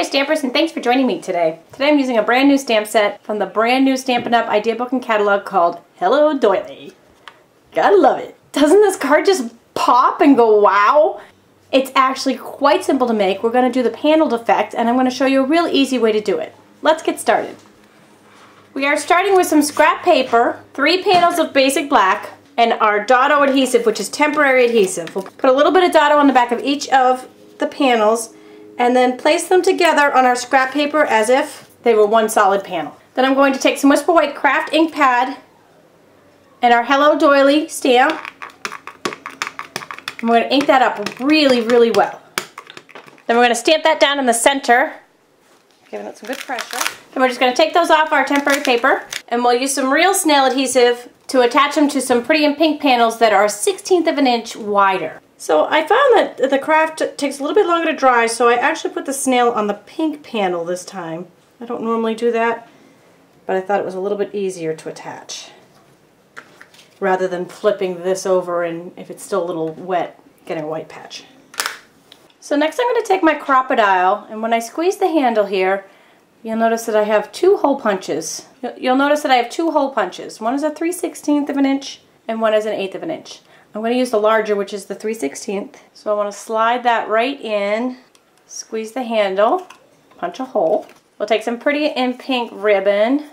there, Stampers, and thanks for joining me today. Today I'm using a brand new stamp set from the brand new Stampin' Up! Idea Book and Catalog called Hello Doily. Gotta love it. Doesn't this card just pop and go wow? It's actually quite simple to make. We're going to do the paneled effect, and I'm going to show you a real easy way to do it. Let's get started. We are starting with some scrap paper, 3 panels of basic black, and our Dotto adhesive, which is temporary adhesive. We'll put a little bit of Dotto on the back of each of the panels and then place them together on our scrap paper as if they were one solid panel. Then I'm going to take some Whisper White craft ink pad and our Hello Doily stamp. And we're going to ink that up really, really well. Then we're going to stamp that down in the center, giving it some good pressure. Then we're just going to take those off our temporary paper, and we'll use some real snail adhesive to attach them to some pretty and pink panels that are 1/16 of an inch wider. So I found that the craft takes a little bit longer to dry, so I actually put the snail on the pink panel this time. I don't normally do that, but I thought it was a little bit easier to attach, rather than flipping this over and if it's still a little wet, getting a white patch. So next I'm going to take my Crop-A-Dile, and when I squeeze the handle here, you'll notice that I have 2 hole punches. You'll notice that I have 2 hole punches. One is a 3/16 of an inch and one is an 1/8 of an inch. I'm going to use the larger, which is the 3/16. So I want to slide that right in, squeeze the handle, punch a hole. We'll take some pretty and pink ribbon,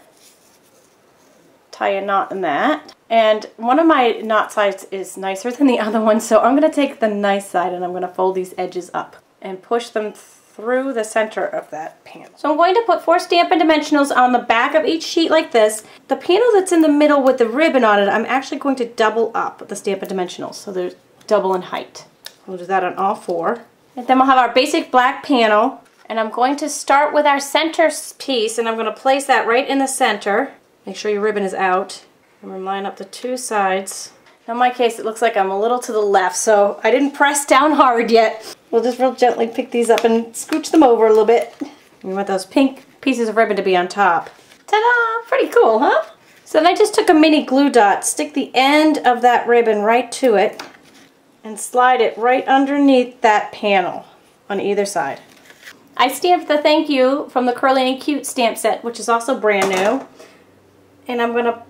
tie a knot in that. And one of my knot sides is nicer than the other one, so I'm going to take the nice side and I'm going to fold these edges up and push them through the center of that panel. So I'm going to put 4 Stampin' Dimensionals on the back of each sheet like this. The panel that's in the middle with the ribbon on it, I'm actually going to double up the Stampin' Dimensionals, so they're double in height. We'll do that on all 4. And then we'll have our basic black panel, and I'm going to start with our center piece, and I'm going to place that right in the center. Make sure your ribbon is out. And we're line up the 2 sides. In my case, it looks like I'm a little to the left, so I didn't press down hard yet. We'll just real gently pick these up and scooch them over a little bit. We want those pink pieces of ribbon to be on top. Ta-da! Pretty cool, huh? So then I just took a mini glue dot, stick the end of that ribbon right to it, and slide it right underneath that panel on either side. I stamped the thank you from the Curly and Cute stamp set, which is also brand new. And I'm going to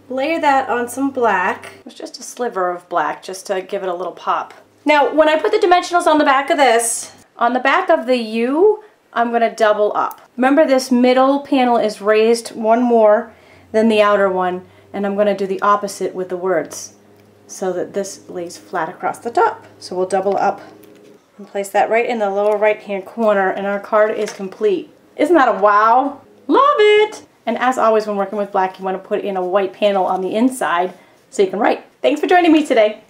layer that on some black. It's just a sliver of black just to give it a little pop. Now when I put the dimensionals on the back of this, on the back of the U, I'm going to double up. Remember, this middle panel is raised one more than the outer one, and I'm going to do the opposite with the words so that this lays flat across the top. So we'll double up and place that right in the lower right hand corner, and our card is complete. Isn't that a wow? Love it! And as always, when working with black, you want to put in a white panel on the inside so you can write. Thanks for joining me today.